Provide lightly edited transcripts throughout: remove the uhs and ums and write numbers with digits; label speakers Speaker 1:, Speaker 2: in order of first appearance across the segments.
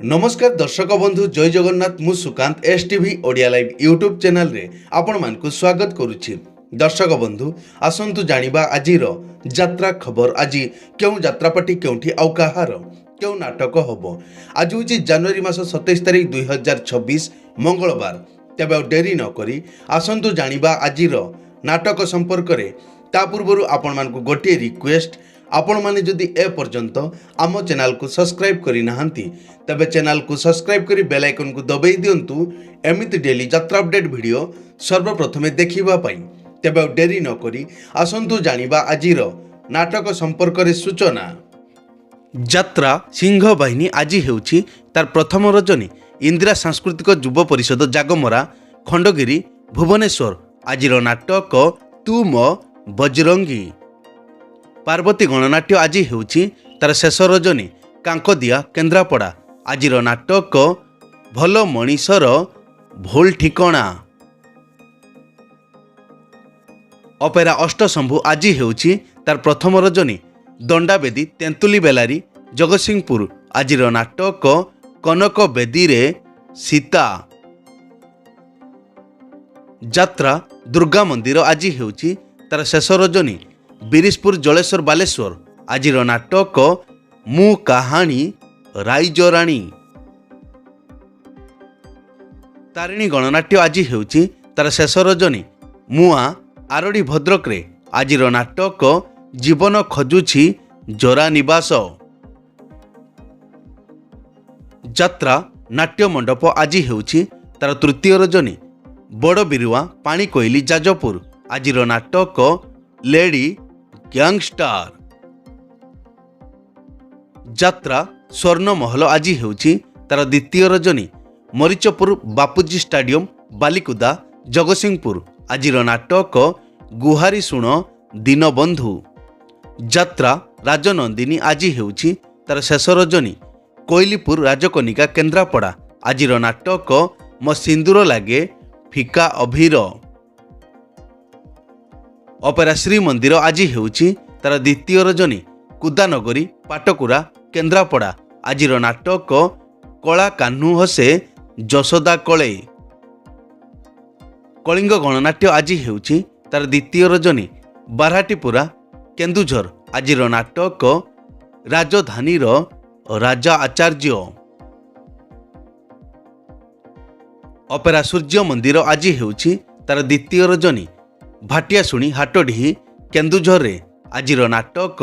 Speaker 1: नमस्कार दर्शक बंधु जय जगन्नाथ मु Sukant S TV Odia live YouTube channel रे आपण मानकु स्वागत करुछि। दर्शक बंधु आसंतु जानिबा आजिर यात्रा खबर। आज क्यों यात्रापाटी केउठी आउ कहार क्यों नाटक हबो। आज होछि जनवरी मास 27 तारिख 2026 मंगलवार। तेबे आ डेरी न करी आसंतु जानिबा आजिर नाटक संपर्क रे। ता पूर्वरु आपण मानकु गोटे रिक्वेस्ट, आपण माने जदि ए पर्यंत आम चैनल को सब्सक्राइब करि नाहंती तबे चैनल को सब्सक्राइब करी बेल आइकन को दबाई दियंतु एमिति डेली यात्रा अपडेट वीडियो सर्वप्रथमे देखिबा पई। तबे डेरी न करी आसंतु जानिबा आजिर नाटक संपर्क रे सूचना। यात्रा सिंह बाहिनी आज हेउछि तार प्रथम रजनी इंदिरा सांस्कृतिक युव परिषद जागमरा खंडगिरी भुवनेश्वर। आजिर नाटक तू मो बजरंगी। पार्वती गणनाट्य आज हेउछि तार शेष रजनी कांकदिया केन्द्रापड़ा। आजिर नाटक भल मणिषर भूल ठिकणा। अपेरा अष्टशंभु आज हेउछि तार प्रथम रजनी दंडाबेदी तेंतुली बेलारी जगतसिंहपुर। आजिर नाटक कनक बेदी रे सीता। यात्रा दुर्गा मंदिर आज हेउछि तार शेष रजनी बिरिशपुर जलेश्वर बालेश्वर। आजिर नाटक मु कहानी राइजराणी। तारिणी गणनाट्य आज हेउछि तार शेष रजनी मुआ आरडी भद्रक रे। आजिर नाटक जीवन खजुछि जरा निवास। यात्रा नाट्य मंडप आज हेउछि तार तृतीय रजनी बड़ बिरुआ पानी कोइली जाजपुर। आजिर नाटक लेडी गैंगस्टार। यात्रा स्वर्ण महल आज हेउछि तार द्वितीय रजनी मरीचपुर बापूजी स्टाडियम बालिकुदा जगतसिंहपुर। आजिर नाटक गुहारी शुण दीनबंधु। यात्रा राजनंदिनी आज हेउछि तार शेष रजनी कोइलीपुर राजकनिका केन्द्रापड़ा। आजिर नाटक मो सिंदूर लागे फिका अभीर। अपेरा श्रीमंदिर आज हेउछि तार द्वितीय रजनी कुदानगरी पाटकुरा केन्द्रापड़ा। आजिर नाटक कला कान्हू हसे जशोदा कले। कलिंग गणनाट्य आज हेउछि तार द्वितीय रजनी बारहाटीपुरा केन्दुझर। आजिर नाटक राजधानीर राजा आचार्य। अपेरा सूर्य मंदिर आज हेउछि तार द्वितीय रजनी भाटियाशुणी हाटडीही केन्दुझर रे। आजिर नाटक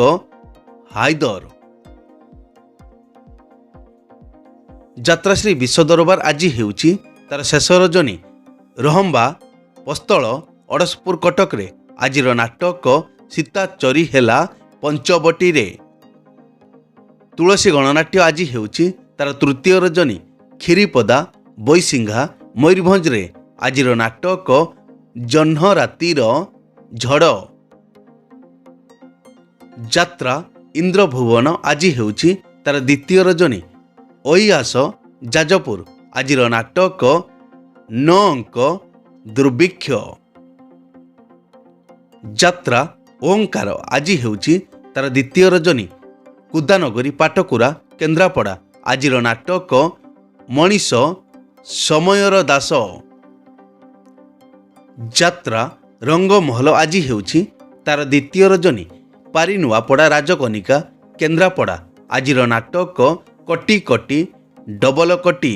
Speaker 1: हायदर। यात्राश्री विश्व दरबार आज हेउछि तार शेष रजनी रहम्बा पस्तल अड़सपुर कटक रे। आजिर नाटक सीता चोरी हेला पंचवटी रे। तुलसी गणनाट्य आज हेउछि तार तृतीय रजनी खीरीपदा बैसिंघा मयूरभंज रे। आजिर नाटक जह्न रातिर झड़। यात्रा इंद्रभुवन आज हेउछि तार द्वितीय रजनी ओयास जाजपुर। आजिर नाटक न अंक दुर्भिक्ष। यात्रा ओंकार आज हेउछि तार द्वितीय रजनी कुदानगरी पाटकुरा केन्द्रापड़ा। आजिर नाटक मणिष समयर दास। यात्रा रंगमहल आज हेउछि तार द्वितीय रजनी पारिनुआपड़ा राजकनिका केन्द्रापड़ा। आजिर नाटक कटी कटी डबल कटी।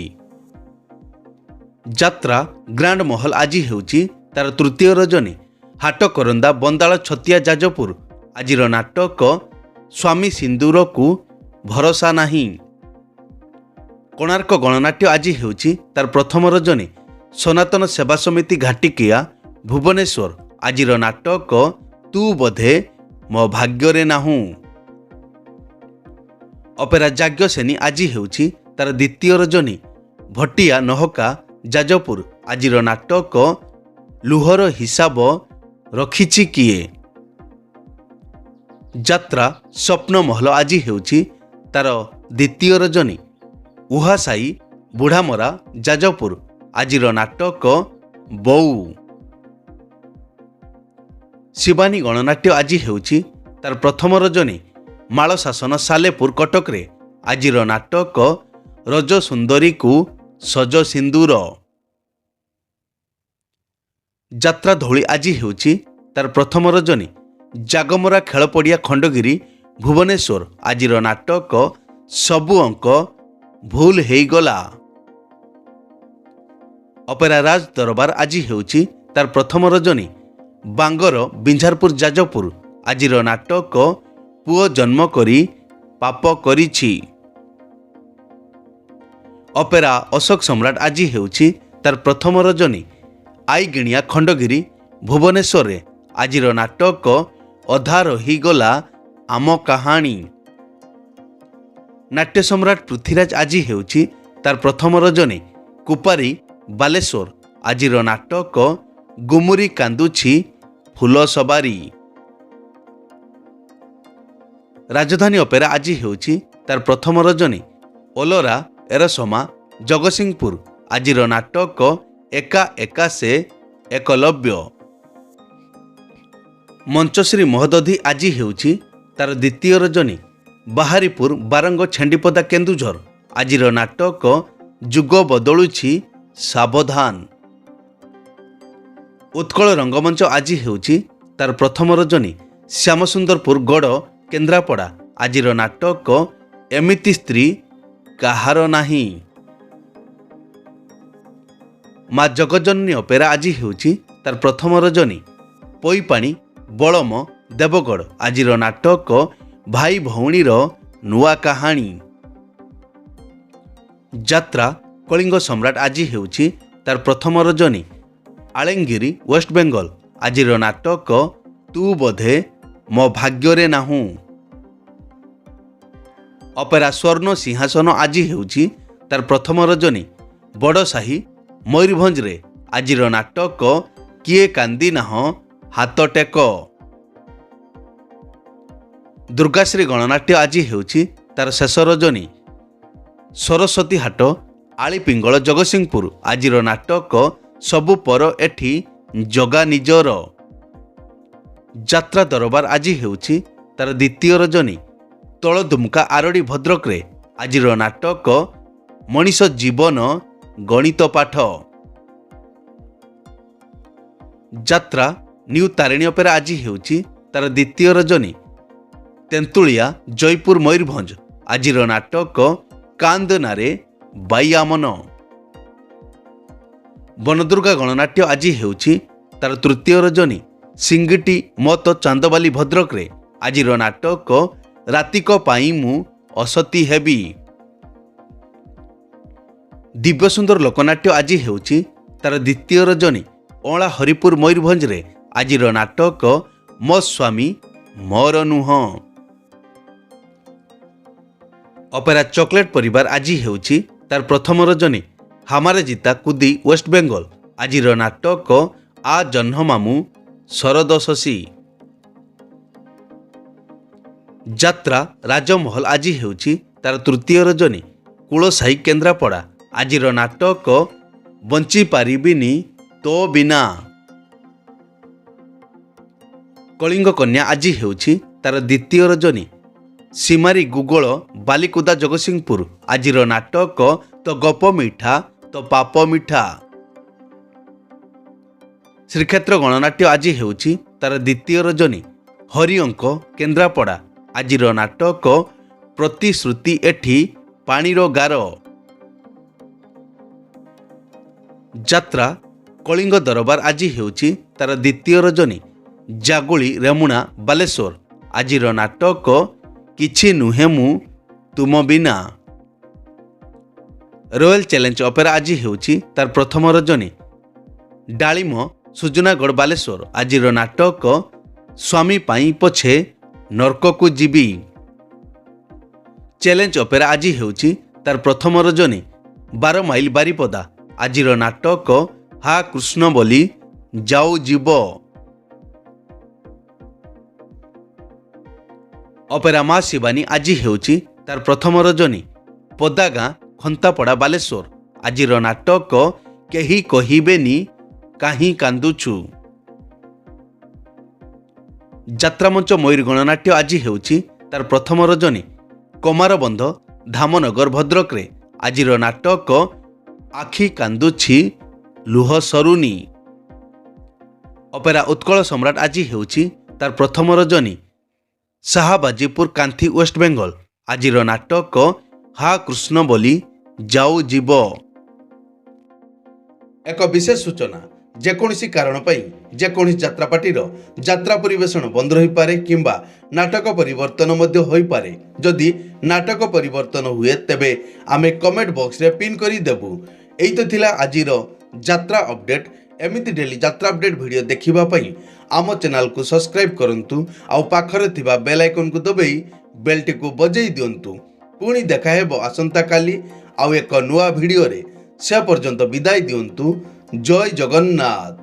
Speaker 1: यात्रा ग्रांड महल आज हेउछि तार तृतीय रजनी हाटकरंदा बंदाଳ छतिया जाजपुर। आजिर नाटक स्वामी सिंदूर को भरोसा नहीं। कोणार्क गणनाट्य आज हेउछि तार प्रथम रजनी सनातन सेवा समिति घाटिकिया भुवनेश्वर। आजिर नाटक तू बोधे मो भाग्य नाहू। अपेरा जाग्ञसेनी आज हेउछि तार द्वितीय रजनी भटिया नहका जाजपुर। आजिर नाटक लुहर हिसाब रखिछि किए। यात्रा स्वप्न महल आज हेउछि तार द्वितीय रजनी उहासाई बुढ़ामरा जाजपुर। आजिर नाटक बऊ। शिवानी गणनाट्य आज हेउछि तार प्रथम रजनी माल शासन सालेपुर कटक रे। आजिर नाटक ରଜ ସୁନ୍ଦରୀକୁ ସଜ ସିନ୍ଦୁର। ଯାତ୍ରା ଧଉଳି ଆଜି ହେଉଛି ତାର ପ୍ରଥମ ରଜନୀ। ଜାଗମରା ଖେଳପଡ଼ିଆ ଖଣ୍ଡଗିରି ଭୁବନେଶ୍ୱର ଆଜିର ନାଟକ ସବୁ ଅଙ୍କ ଭୁଲ ହେଇଗଲା। ଅପେରା ରାଜ ଦରବାର ଆଜି ହେଉଛି ତାର ପ୍ରଥମ ରଜନୀ। ବାଙ୍ଗର ବିଞ୍ଝାରପୁର ଯାଜପୁର ଆଜିର ନାଟକ ପୁଅ ଜନ୍ମ କରି ପାପ କରିଛି। ଅପେରା ଅଶୋକ ସମ୍ରାଟ ଆଜି ହେଉଛି ତାର ପ୍ରଥମ ରଜନୀ। ଆଇଗିଣିଆ ଖଣ୍ଡଗିରି ଭୁବନେଶ୍ୱରରେ ଆଜିର ନାଟକ ଅଧା ରହିଗଲା ଆମ କାହାଣୀ। ନାଟ୍ୟ ସମ୍ରାଟ ପୃଥ୍ୱୀରାଜ ଆଜି ହେଉଛି ତାର ପ୍ରଥମ ରଜନୀ। କୁପାରୀ ବାଲେଶ୍ୱର ଆଜିର ନାଟକ ଗୁମୁରି କାନ୍ଦୁଛି ଫୁଲ ସବାରି। ରାଜଧାନୀ ଅପେରା ଆଜି ହେଉଛି ତାର ପ୍ରଥମ ରଜନୀ। ଓଲରା ଏରସମା ଜଗତସିଂହପୁର ଆଜିର ନାଟକ ଏକା ଏକା ସେ ଏକଲବ୍ୟ। ମଞ୍ଚଶ୍ରୀ ମହୋଦଧି ଆଜି ହେଉଛି ତାର ଦ୍ୱିତୀୟ ରଜନୀ। ବାହାରିପୁର ବାରଙ୍ଗ ଛେଣ୍ଡିପଦା କେନ୍ଦୁଝର ଆଜିର ନାଟକ ଯୁଗ ବଦଳୁଛି ସାବଧାନ। ଉତ୍କଳ ରଙ୍ଗମଞ୍ଚ ଆଜି ହେଉଛି ତାର ପ୍ରଥମ ରଜନୀ। ଶ୍ୟାମସୁନ୍ଦରପୁର ଗଡ଼ କେନ୍ଦ୍ରାପଡ଼ା ଆଜିର ନାଟକ ଏମିତି ସ୍ତ୍ରୀ କାହାର ନାହିଁ। ମା ଜଗଜନନୀ ଅପେରା ଆଜି ହେଉଛି ତାର ପ୍ରଥମ ରଜନୀ। ପଇପାଣି ବଳମ ଦେବଗଡ଼ ଆଜିର ନାଟକ ଭାଇ ଭଉଣୀର ନୂଆ କାହାଣୀ। ଯାତ୍ରା କଳିଙ୍ଗ ସମ୍ରାଟ ଆଜି ହେଉଛି ତାର ପ୍ରଥମ ରଜନୀ। ଆଳେଙ୍ଗିରି ୱେଷ୍ଟବେଙ୍ଗଲ ଆଜିର ନାଟକ ତୁ ବୋଧେ ମୋ ଭାଗ୍ୟରେ ନାହୁଁ। ଅପେରା ସ୍ୱର୍ଣ୍ଣ ସିଂହାସନ ଆଜି ହେଉଛି ତାର ପ୍ରଥମ ରଜନୀ। ବଡ଼ସାହି ମୟୂରଭଞ୍ଜରେ ଆଜିର ନାଟକ କିଏ କାନ୍ଦି ନାହଁ ହାତ ଟେକ। ଦୁର୍ଗାଶ୍ରୀ ଗଣନାଟ୍ୟ ଆଜି ହେଉଛି ତାର ଶେଷ ରଜନୀ। ସରସ୍ୱତୀ ହାଟ ଆଳିପିଙ୍ଗଳ ଜଗତସିଂହପୁର ଆଜିର ନାଟକ ସବୁ ପର ଏଠି ଜଗା ନିଜର। ଯାତ୍ରା ଦରବାର ଆଜି ହେଉଛି ତାର ଦ୍ୱିତୀୟ ରଜନୀ। ତଳଦୁମକା ଆରଡ଼ି ଭଦ୍ରକରେ ଆଜିର ନାଟକ ମଣିଷ ଜୀବନ ଗଣିତ ପାଠ। ଯାତ୍ରା ନ୍ୟୁ ତାରିଣୀ ଅପେରା ଆଜି ହେଉଛି ତାର ଦ୍ୱିତୀୟ ରଜନୀ। ତେନ୍ତୁଳିଆ ଜୟପୁର ମୟୂରଭଞ୍ଜ ଆଜିର ନାଟକ କାନ୍ଦନାରେ ବାଇଆମନ। ବନଦୁର୍ଗା ଗଣନାଟ୍ୟ ଆଜି ହେଉଛି ତାର ତୃତୀୟ ରଜନୀ। ସିଙ୍ଗିଟି ମତ ଚାନ୍ଦବାଲି ଭଦ୍ରକରେ ଆଜିର ନାଟକ ରାତିକ ପାଇଁ ମୁଁ ଅସତୀ ହେବି। ଦିବ୍ୟସୁନ୍ଦର ଲୋକନାଟ୍ୟ ଆଜି ହେଉଛି ତାର ଦ୍ୱିତୀୟ ରଜନୀ। ଅଁଳା ହରିପୁର ମୟୂରଭଞ୍ଜରେ ଆଜିର ନାଟକ ମୋ ସ୍ୱାମୀ ମୋର ନୁହଁ। ଅପେରା ଚକୋଲେଟ ପରିବାର ଆଜି ହେଉଛି ତାର ପ୍ରଥମ ରଜନୀ। ହାମାରେ ଜିତା କୁଦି ୱେଷ୍ଟବେଙ୍ଗଲ ଆଜିର ନାଟକ ଆ ଜହ୍ନ ମାମୁଁ ଶରଦ ଶଶୀ। ଯାତ୍ରା ରାଜମହଲ ଆଜି ହେଉଛି ତାର ତୃତୀୟ ରଜନୀ। କୁଳସାହି କେନ୍ଦ୍ରାପଡ଼ା ଆଜିର ନାଟକ ବଞ୍ଚିପାରିବିନି ତୋ ବିନା। କଳିଙ୍ଗ କନ୍ୟା ଆଜି ହେଉଛି ତାର ଦ୍ୱିତୀୟ ରଜନୀ। ସୀମାରୀ ଗୁଗଳ ବାଲିକୁଦା ଜଗତସିଂହପୁର ଆଜିର ନାଟକ ତ ଗପ ମିଠା ତ ପାପ ମିଠା। ଶ୍ରୀକ୍ଷେତ୍ର ଗଣନାଟ୍ୟ ଆଜି ହେଉଛି ତାର ଦ୍ୱିତୀୟ ରଜନୀ। ହରିଅଙ୍କ କେନ୍ଦ୍ରାପଡ଼ା ଆଜିର ନାଟକ ପ୍ରତିଶ୍ରୁତି ଏଠି ପାଣିର ଗାର। ଯାତ୍ରା କଳିଙ୍ଗ ଦରବାର ଆଜି ହେଉଛି ତାର ଦ୍ୱିତୀୟ ରଜନୀ। ଜାଗୁଳି ରେମୁଣା ବାଲେଶ୍ୱର ଆଜିର ନାଟକ କିଛି ନୁହେଁ ମୁଁ ତୁମ ବିନା। ରୟାଲ ଚ୍ୟାଲେଞ୍ଜ ଅପେରା ଆଜି ହେଉଛି ତାର ପ୍ରଥମ ରଜନୀ। ଡାଳିମ ସୁଜନାଗଡ଼ ବାଲେଶ୍ୱର ଆଜିର ନାଟକ ସ୍ୱାମୀ ପାଇଁ ପଛେ ନର୍କକୁ ଯିବି। ଚ୍ୟାଲେଞ୍ଜ ଅପେରା ଆଜି ହେଉଛି ତାର ପ୍ରଥମ ରଜନୀ। 12 ମାଇଲ ବାରିପଦା ଆଜିର ନାଟକ ହା କୃଷ୍ଣ ବୋଲି ଯାଉ ଯିବ। ଅପେରା ମା ଶିବାନୀ ଆଜି ହେଉଛି ତାର ପ୍ରଥମ ରଜନୀ। ପଦାଗାଁ ଖନ୍ତାପଡ଼ା ବାଲେଶ୍ୱର ଆଜିର ନାଟକ କେହି କହିବେନି କାହିଁ କାନ୍ଦୁଛୁ। ଯାତ୍ରାମଞ୍ଚ ମୟୂର ଗଣନାଟ୍ୟ ଆଜି ହେଉଛି ତାର ପ୍ରଥମ ରଜନୀ। କମାରବନ୍ଧ ଧାମନଗର ଭଦ୍ରକରେ ଆଜିର ନାଟକ ଆଖି କାନ୍ଦୁଛି ଲୁହ ସରୁନି। ଅପେରା ଉତ୍କଳ ସମ୍ରାଟ ଆଜି ହେଉଛି ତାର ପ୍ରଥମ ରଜନୀ। ଶାହାବାଜିପୁର କାନ୍ଥି ୱେଷ୍ଟବେଙ୍ଗଲ। ଆଜିର ନାଟକ ହା କୃଷ୍ଣ ବୋଲି ଯାଉ ଯିବ। ଏକ ବିଶେଷ ସୂଚନା, ଯେକୌଣସି କାରଣ ପାଇଁ ଯେକୌଣସି ଯାତ୍ରାପାର୍ଟିର ଯାତ୍ରା ପରିବେଷଣ ବନ୍ଦ ରହିପାରେ କିମ୍ବା ନାଟକ ପରିବର୍ତ୍ତନ ମଧ୍ୟ ହୋଇପାରେ। ଯଦି ନାଟକ ପରିବର୍ତ୍ତନ ହୁଏ ତେବେ ଆମେ କମେଣ୍ଟ ବକ୍ସରେ ପିନ୍ କରି ଦେବୁ। ଏଇ ତ ଥିଲା ଆଜିର ଯାତ୍ରା ଅପଡେଟ୍। ଏମିତି ଡେଲି ଯାତ୍ରା ଅପଡେଟ୍ ଭିଡ଼ିଓ ଦେଖିବା ପାଇଁ ଆମ ଚ୍ୟାନେଲକୁ ସବସ୍କ୍ରାଇବ୍ କରନ୍ତୁ ଆଉ ପାଖରେ ଥିବା ବେଲ୍ ଆଇକନ୍କୁ ଦବାଇ ବେଲ୍ଟିକୁ ବଜାଇ ଦିଅନ୍ତୁ। ପୁଣି ଦେଖା ହେବ ଆସନ୍ତାକାଲି ଆଉ ଏକ ନୂଆ ଭିଡ଼ିଓରେ। ସେ ପର୍ଯ୍ୟନ୍ତ ବିଦାୟ ଦିଅନ୍ତୁ। ଜୟ ଜଗନ୍ନାଥ।